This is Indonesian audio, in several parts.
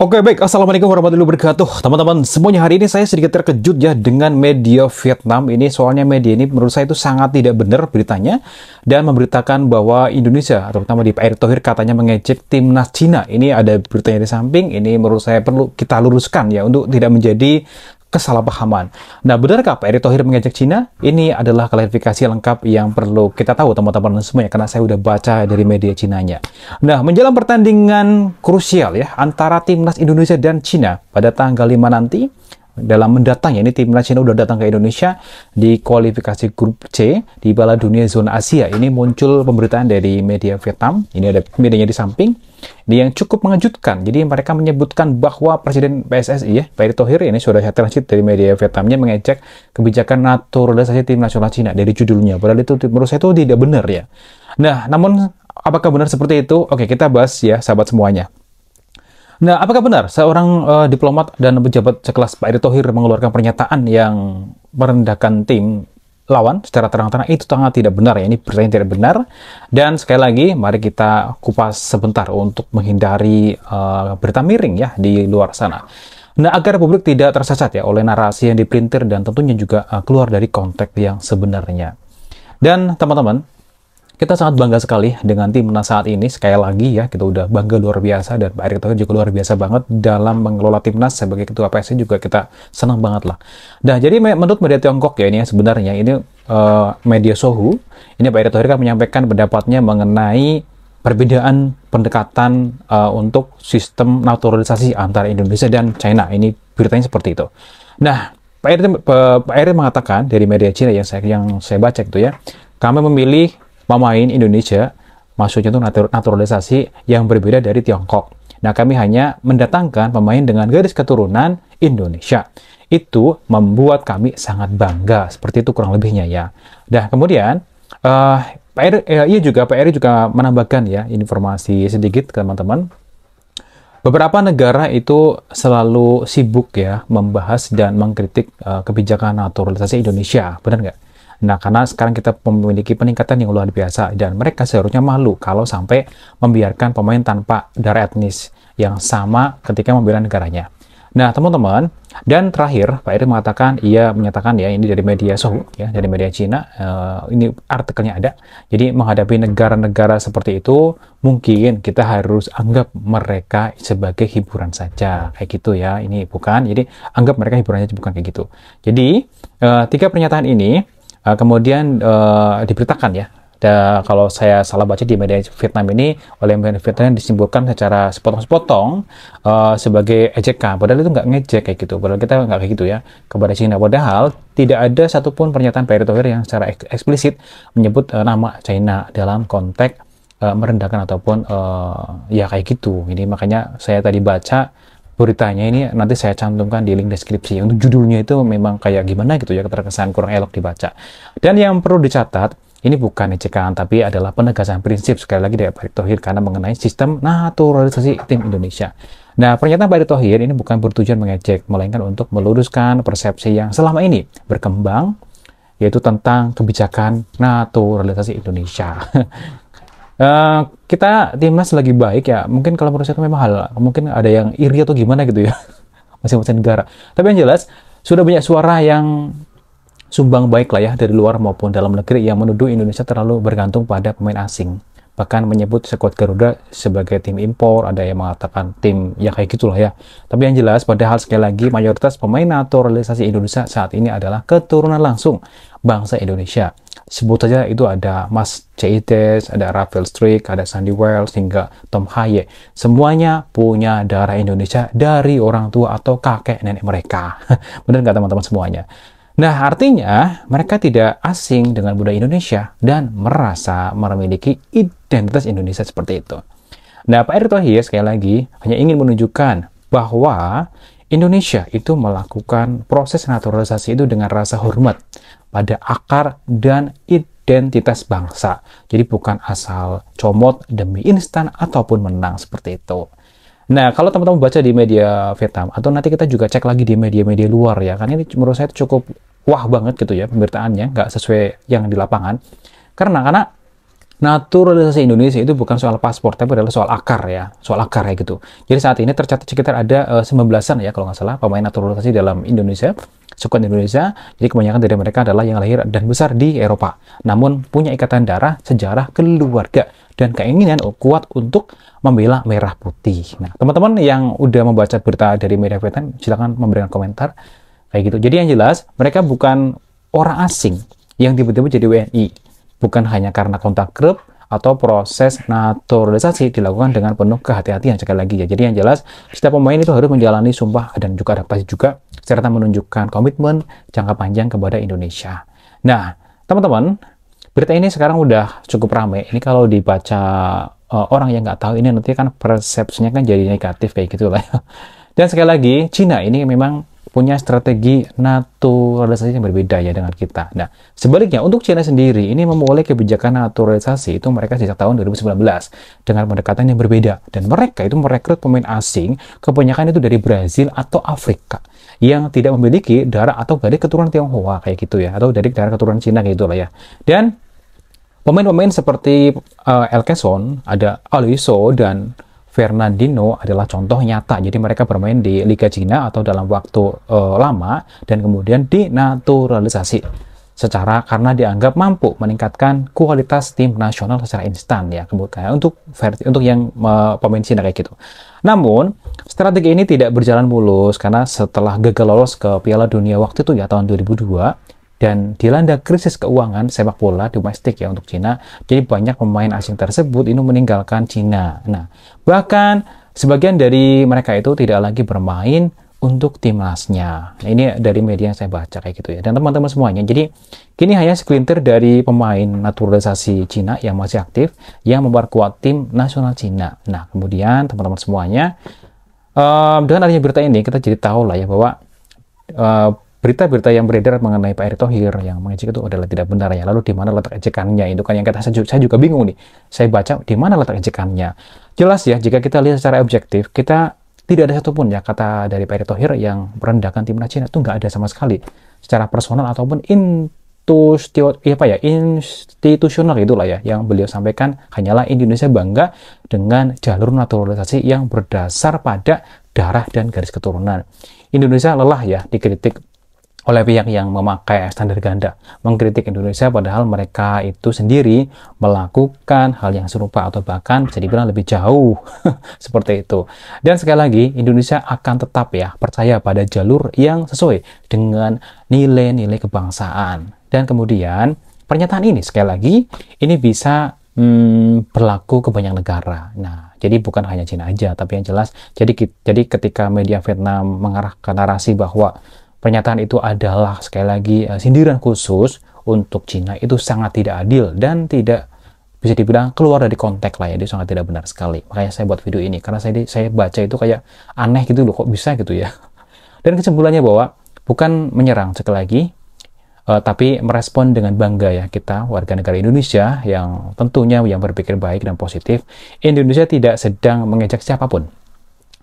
Oke, baik. Assalamualaikum warahmatullahi wabarakatuh. Teman-teman, semuanya hari ini saya sedikit terkejut ya dengan media Vietnam ini. Soalnya media ini menurut saya itu sangat tidak benar beritanya. Dan memberitakan bahwa Indonesia, terutama di Pak Erick Thohir, katanya mengejek timnas Cina. Ini ada beritanya di samping. Ini menurut saya perlu kita luruskan ya, untuk tidak menjadi kesalahpahaman. Nah, benarkah Pak Erick Thohir mengejek Cina? Ini adalah klarifikasi lengkap yang perlu kita tahu teman-teman semuanya, karena saya udah baca dari media Cinanya. Nah, menjelang pertandingan krusial ya antara timnas Indonesia dan Cina pada tanggal 5 nanti, dalam mendatang ya, ini timnas Cina udah datang ke Indonesia di kualifikasi grup C di Piala Dunia Zona Asia. Ini muncul pemberitaan dari media Vietnam. Ini ada medianya di samping. Ini yang cukup mengejutkan. Jadi mereka menyebutkan bahwa Presiden PSSI ya, Pak Erick Thohir, ini sudah saya translate dari media Vietnamnya, mengecek kebijakan naturalisasi tim nasional Cina dari judulnya. Padahal itu menurut saya itu tidak benar ya. Nah, namun apakah benar seperti itu? Oke, kita bahas ya sahabat semuanya. Nah, apakah benar seorang diplomat dan pejabat sekelas Pak Erick Thohir mengeluarkan pernyataan yang merendahkan tim lawan secara terang-terangan? Itu sangat tidak benar ya, ini berita yang tidak benar. Dan sekali lagi, mari kita kupas sebentar untuk menghindari berita miring ya di luar sana. Nah, agar publik tidak tersesat ya oleh narasi yang dipelintir dan tentunya juga keluar dari konteks yang sebenarnya. Dan teman-teman, kita sangat bangga sekali dengan timnas saat ini. Sekali lagi ya, kita udah bangga luar biasa, dan Pak Erick Thohir juga luar biasa banget dalam mengelola timnas. Sebagai ketua PSSI juga kita senang banget lah. Nah, jadi menurut media Tiongkok ya, ini sebenarnya ini media Sohu, ini Pak Erick Thohir kan menyampaikan pendapatnya mengenai perbedaan pendekatan untuk sistem naturalisasi antara Indonesia dan China. Ini beritanya seperti itu. Nah, Pak Erick mengatakan dari media Cina yang saya baca gitu ya, kami memilih pemain Indonesia, maksudnya itu naturalisasi yang berbeda dari Tiongkok. Nah, kami hanya mendatangkan pemain dengan garis keturunan Indonesia. Itu membuat kami sangat bangga. Seperti itu kurang lebihnya ya. Nah, kemudian Pak Erick juga menambahkan ya informasi sedikit ke teman-teman. Beberapa negara itu selalu sibuk ya membahas dan mengkritik kebijakan naturalisasi Indonesia. Benar nggak? Nah, karena sekarang kita memiliki peningkatan yang luar biasa, dan mereka seharusnya malu kalau sampai membiarkan pemain tanpa darah etnis yang sama ketika membela negaranya. Nah, teman-teman, dan terakhir, Pak Erick menyatakan ya, ini dari media Sohu, ya, dari media Cina, ini artikelnya ada. Jadi, menghadapi negara-negara seperti itu, mungkin kita harus anggap mereka sebagai hiburan saja, kayak gitu ya. Ini bukan, jadi anggap mereka hiburan saja, bukan kayak gitu. Jadi, tiga pernyataan ini kemudian diberitakan ya, kalau saya salah baca di media Vietnam ini, oleh media Vietnam disimpulkan secara sepotong-sepotong sebagai ejekan, padahal itu nggak ngejek kayak gitu, padahal kita nggak kayak gitu ya kepada China. Padahal tidak ada satupun pernyataan Pak Erick Thohir yang secara eksplisit menyebut nama China dalam konteks merendahkan ataupun ya kayak gitu. Ini makanya saya tadi baca beritanya ini, nanti saya cantumkan di link deskripsi. Untuk judulnya itu memang kayak gimana gitu ya, terkesan kurang elok dibaca. Dan yang perlu dicatat, ini bukan ejekan, tapi adalah penegasan prinsip sekali lagi dari Pak Erick Thohir karena mengenai sistem naturalisasi tim Indonesia. Nah, pernyataan Pak Erick Thohir ini bukan bertujuan mengejek, melainkan untuk meluruskan persepsi yang selama ini berkembang, yaitu tentang kebijakan naturalisasi Indonesia. Kita timnas lagi baik ya, mungkin kalau menurut saya itu memang mungkin ada yang iri atau gimana gitu ya, masing-masing negara. Tapi yang jelas sudah banyak suara yang sumbang baik lah ya, dari luar maupun dalam negeri, yang menuduh Indonesia terlalu bergantung pada pemain asing, bahkan menyebut skuad Garuda sebagai tim impor. Ada yang mengatakan tim ya kayak gitulah ya. Tapi yang jelas, padahal sekali lagi mayoritas pemain naturalisasi Indonesia saat ini adalah keturunan langsung bangsa Indonesia. Sebut saja itu ada Mas Ceites, ada Rafael Struijk, ada Sandy Wells, hingga Tom Haye. Semuanya punya darah Indonesia dari orang tua atau kakek nenek mereka. Benar nggak teman-teman semuanya? Nah, artinya mereka tidak asing dengan budaya Indonesia dan merasa memiliki identitas Indonesia seperti itu. Nah, Pak Erick Thohir sekali lagi hanya ingin menunjukkan bahwa Indonesia itu melakukan proses naturalisasi itu dengan rasa hormat pada akar dan identitas bangsa. Jadi bukan asal comot demi instan ataupun menang seperti itu. Nah, kalau teman-teman baca di media Vietnam, atau nanti kita juga cek lagi di media-media luar ya, kan ini menurut saya cukup wah banget gitu ya pemberitaannya, nggak sesuai yang di lapangan. Karena naturalisasi Indonesia itu bukan soal paspor, tapi adalah soal akar ya, soal akar ya gitu. Jadi saat ini tercatat sekitar ada 19-an ya kalau nggak salah pemain naturalisasi dalam Indonesia, suku Indonesia. Jadi kebanyakan dari mereka adalah yang lahir dan besar di Eropa, namun punya ikatan darah, sejarah, keluarga, dan keinginan kuat untuk membela merah putih. Nah, teman-teman yang udah membaca berita dari media Vietnam, silakan memberikan komentar kayak gitu. Jadi yang jelas mereka bukan orang asing yang tiba-tiba jadi WNI. Bukan hanya karena kontak grup atau proses naturalisasi dilakukan dengan penuh kehati-hatian sekali lagi ya. Jadi yang jelas setiap pemain itu harus menjalani sumpah dan juga adaptasi juga serta menunjukkan komitmen jangka panjang kepada Indonesia. Nah, teman-teman, berita ini sekarang udah cukup ramai. Ini kalau dibaca orang yang nggak tahu ini nanti kan persepsinya kan jadi negatif kayak gitu lah. Dan sekali lagi, Cina ini memang punya strategi naturalisasi yang berbeda ya dengan kita. Nah, sebaliknya untuk China sendiri ini memulai kebijakan naturalisasi itu mereka sejak tahun 2019 dengan pendekatan yang berbeda, dan mereka itu merekrut pemain asing kebanyakan itu dari Brazil atau Afrika yang tidak memiliki darah atau dari keturunan Tionghoa kayak gitu ya, atau dari darah keturunan Cina kayak gitulah ya. Dan pemain-pemain seperti El Quezon, ada Aliso dan Fernandinho adalah contoh nyata. Jadi mereka bermain di Liga Cina atau dalam waktu lama dan kemudian dinaturalisasi secara karena dianggap mampu meningkatkan kualitas tim nasional secara instan ya. Kemudian untuk yang pemain Cina kayak gitu. Namun strategi ini tidak berjalan mulus karena setelah gagal lolos ke Piala Dunia waktu itu ya tahun 2002 dan dilanda krisis keuangan sepak bola domestik ya untuk Cina, jadi banyak pemain asing tersebut ini meninggalkan Cina. Nah, bahkan sebagian dari mereka itu tidak lagi bermain untuk timnasnya. Nah, ini dari media yang saya baca kayak gitu ya. Dan teman-teman semuanya, jadi kini hanya segelintir dari pemain naturalisasi Cina yang masih aktif yang memperkuat tim nasional Cina. Nah, kemudian teman-teman semuanya, dengan adanya berita ini kita jadi tahu lah ya bahwa berita-berita yang beredar mengenai Pak Erick Thohir yang mengejek itu adalah tidak benar ya. Lalu di mana letak ejekannya? Itu kan yang kata saya juga bingung nih. Saya baca di mana letak ejekannya. Jelas ya, jika kita lihat secara objektif, kita tidak ada satupun ya kata dari Pak Erick Thohir yang merendahkan timnas Cina, itu nggak ada sama sekali. Secara personal ataupun institusional itulah ya yang beliau sampaikan, hanyalah Indonesia bangga dengan jalur naturalisasi yang berdasar pada darah dan garis keturunan. Indonesia lelah ya dikritik oleh pihak yang memakai standar ganda, mengkritik Indonesia padahal mereka itu sendiri melakukan hal yang serupa atau bahkan bisa dibilang lebih jauh seperti itu. Dan sekali lagi Indonesia akan tetap ya percaya pada jalur yang sesuai dengan nilai-nilai kebangsaan. Dan kemudian pernyataan ini sekali lagi ini bisa berlaku ke banyak negara. Nah, jadi bukan hanya Cina aja, tapi yang jelas jadi ketika media Vietnam mengarahkan narasi bahwa pernyataan itu adalah sekali lagi sindiran khusus untuk Cina, itu sangat tidak adil dan tidak bisa dibilang keluar dari konteks lah ya, dia sangat tidak benar sekali. Makanya saya buat video ini karena saya baca itu kayak aneh gitu loh, kok bisa gitu ya. Dan kesimpulannya bahwa bukan menyerang sekali lagi, tapi merespon dengan bangga ya kita warga negara Indonesia yang tentunya yang berpikir baik dan positif. Indonesia tidak sedang mengejek siapapun.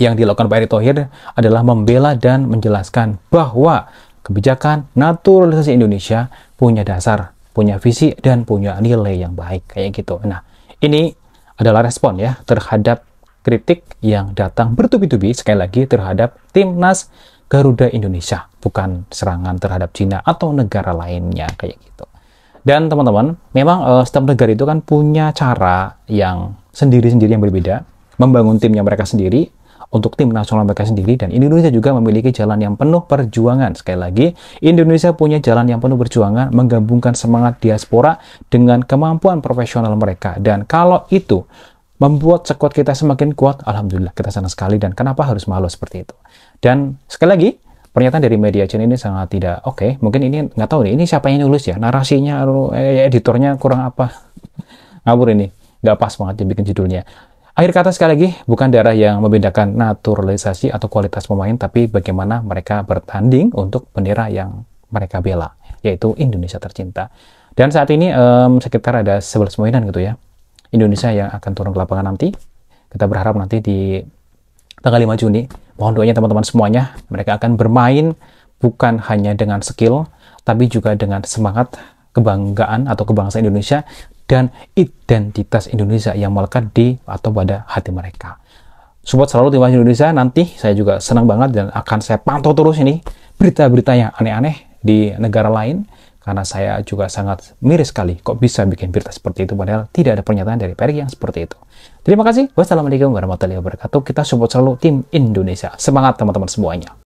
Yang dilakukan Pak Erick Thohir adalah membela dan menjelaskan bahwa kebijakan naturalisasi Indonesia punya dasar, punya visi, dan punya nilai yang baik kayak gitu. Nah, ini adalah respon ya terhadap kritik yang datang bertubi-tubi sekali lagi terhadap timnas Garuda Indonesia, bukan serangan terhadap Cina atau negara lainnya kayak gitu. Dan teman-teman, memang setiap negara itu kan punya cara yang sendiri-sendiri yang berbeda membangun timnya mereka sendiri untuk tim nasional mereka sendiri, dan Indonesia juga memiliki jalan yang penuh perjuangan. Sekali lagi, Indonesia punya jalan yang penuh perjuangan menggabungkan semangat diaspora dengan kemampuan profesional mereka, dan kalau itu membuat skuad kita semakin kuat, alhamdulillah kita senang sekali, dan kenapa harus malu seperti itu. Dan sekali lagi, pernyataan dari media Cina ini sangat tidak oke. Mungkin ini nggak tahu nih, ini siapa yang nulis ya, narasinya, editornya kurang apa, ngawur ini, nggak pas banget dibikin judulnya. Akhir kata sekali lagi, bukan darah yang membedakan naturalisasi atau kualitas pemain, tapi bagaimana mereka bertanding untuk bendera yang mereka bela, yaitu Indonesia tercinta. Dan saat ini sekitar ada 11 permainan gitu ya, Indonesia yang akan turun ke lapangan nanti. Kita berharap nanti di tanggal 5 Juni, mohon doanya teman-teman semuanya, mereka akan bermain bukan hanya dengan skill, tapi juga dengan semangat kebanggaan atau kebangsaan Indonesia dan identitas Indonesia yang melekat di atau pada hati mereka. Support selalu Timnas Indonesia. Nanti saya juga senang banget dan akan saya pantau terus ini berita-berita yang aneh-aneh di negara lain, karena saya juga sangat miris sekali kok bisa bikin berita seperti itu padahal tidak ada pernyataan dari Peri yang seperti itu. Terima kasih. Wassalamualaikum warahmatullahi wabarakatuh. Kita support selalu tim Indonesia. Semangat teman-teman semuanya.